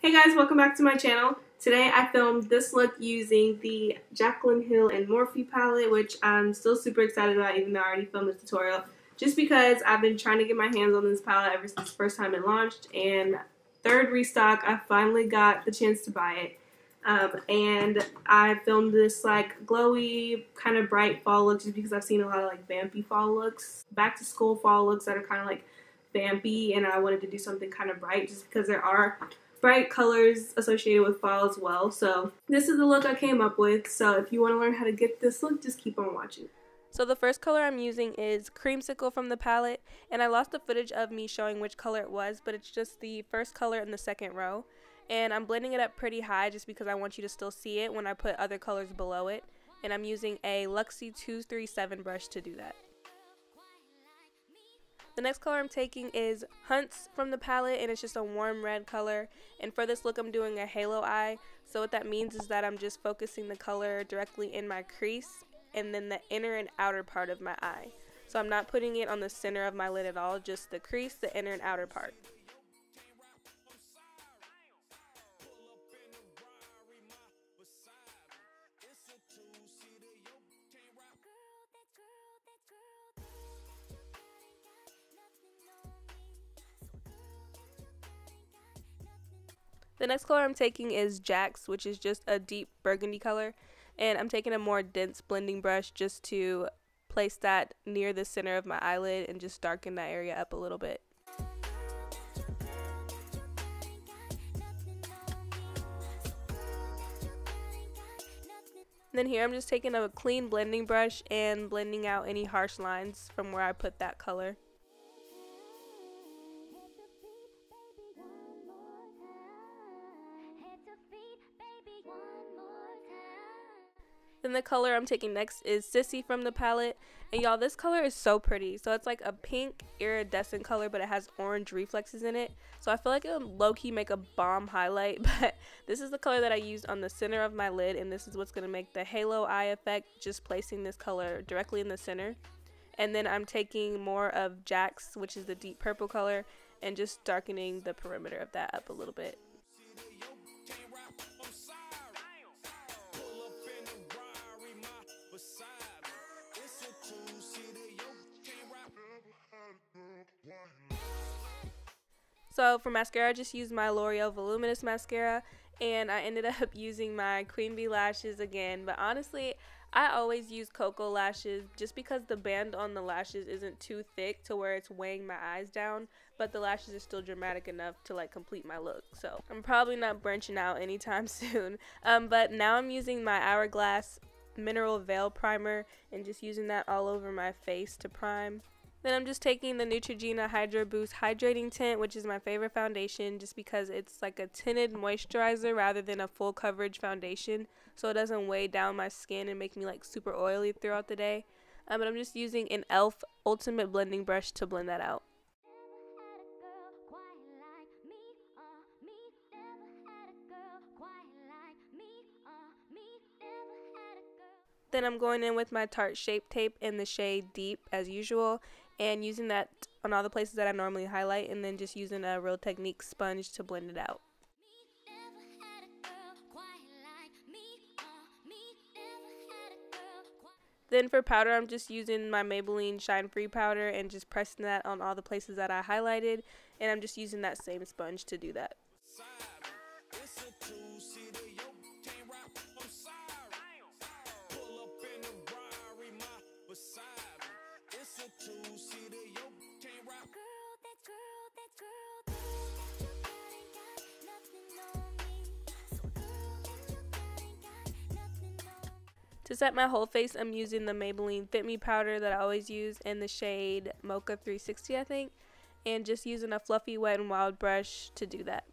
Hey guys, welcome back to my channel. Today I filmed this look using the Jaclyn Hill and Morphe palette, which I'm still super excited about even though I already filmed the tutorial. Just because I've been trying to get my hands on this palette ever since the first time it launched, and third restock I finally got the chance to buy it. And I filmed this like glowy, kind of bright fall look just because I've seen a lot of like vampy fall looks, back to school fall looks that are kind of like vampy, and I wanted to do something kind of bright just because there are bright colors associated with fall as well. So this is the look I came up with. So if you want to learn how to get this look, just keep on watching. So the first color I'm using is Creamsicle from the palette, and I lost the footage of me showing which color it was, but it's just the first color in the second row. And I'm blending it up pretty high just because I want you to still see it when I put other colors below it. And I'm using a Luxie 237 brush to do that. The next color I'm taking is Hunts from the palette, and it's just a warm red color. And for this look I'm doing a halo eye. So what that means is that I'm just focusing the color directly in my crease and then the inner and outer part of my eye. So I'm not putting it on the center of my lid at all, just the crease, the inner and outer part. The next color I'm taking is Jax, which is just a deep burgundy color, and I'm taking a more dense blending brush just to place that near the center of my eyelid and just darken that area up a little bit. And then here I'm just taking a clean blending brush and blending out any harsh lines from where I put that color. Then the color I'm taking next is Sissy from the palette, and y'all, this color is so pretty. So it's like a pink iridescent color, but it has orange reflexes in it. So I feel like it would low-key make a bomb highlight, but this is the color that I used on the center of my lid, and this is what's going to make the halo eye effect, just placing this color directly in the center. And then I'm taking more of Jax, which is the deep purple color, and just darkening the perimeter of that up a little bit. So for mascara, I just used my L'Oreal Voluminous Mascara, and I ended up using my Queen Bee lashes again. But honestly, I always use Cocoa lashes just because the band on the lashes isn't too thick to where it's weighing my eyes down, but the lashes are still dramatic enough to like complete my look. So I'm probably not branching out anytime soon. But now I'm using my Hourglass Mineral Veil Primer and just using that all over my face to prime. Then I'm just taking the Neutrogena Hydro Boost Hydrating Tint, which is my favorite foundation just because it's like a tinted moisturizer rather than a full coverage foundation, so it doesn't weigh down my skin and make me like super oily throughout the day. But I'm just using an e.l.f. Ultimate Blending Brush to blend that out. Then I'm going in with my Tarte Shape Tape in the shade Deep as usual, and using that on all the places that I normally highlight, and then just using a Real Technique sponge to blend it out. Then for powder, I'm just using my Maybelline Shine Free powder and just pressing that on all the places that I highlighted, and I'm just using that same sponge to do that. To set my whole face, I'm using the Maybelline Fit Me powder that I always use in the shade Mocha 360, I think, and just using a fluffy Wet n Wild brush to do that.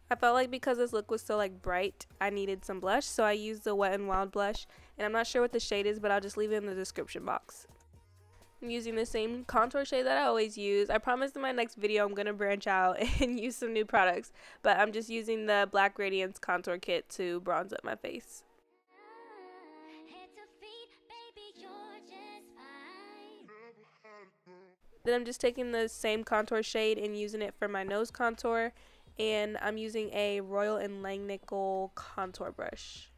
I felt like because this look was so like bright, I needed some blush, so I used the Wet n Wild blush, and I'm not sure what the shade is, but I'll just leave it in the description box. I'm using the same contour shade that I always use. I promise in my next video I'm going to branch out and use some new products, but I'm just using the Black Radiance contour kit to bronze up my face. Then I'm just taking the same contour shade and using it for my nose contour, and I'm using a Royal and Langnickel contour brush.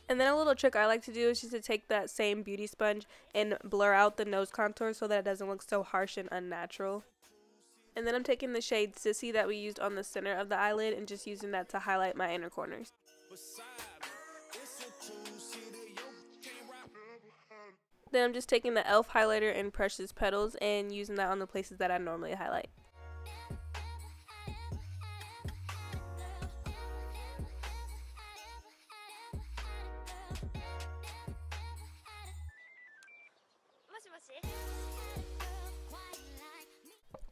And then a little trick I like to do is just to take that same beauty sponge and blur out the nose contour so that it doesn't look so harsh and unnatural. And then I'm taking the shade Sissy that we used on the center of the eyelid and just using that to highlight my inner corners. Then I'm just taking the e.l.f. highlighter in Precious Petals and using that on the places that I normally highlight.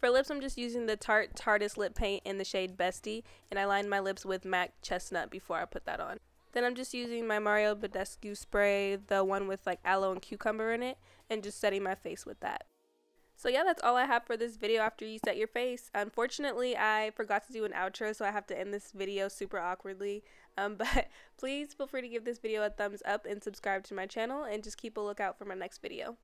For lips, I'm just using the Tarte Tarteist lip paint in the shade Bestie, and I lined my lips with MAC Chestnut before I put that on. Then I'm just using my Mario Badescu spray, the one with like aloe and cucumber in it, and just setting my face with that. So yeah, that's all I have for this video after you set your face. Unfortunately, I forgot to do an outro, so I have to end this video super awkwardly. But please feel free to give this video a thumbs up and subscribe to my channel, and just keep a lookout for my next video.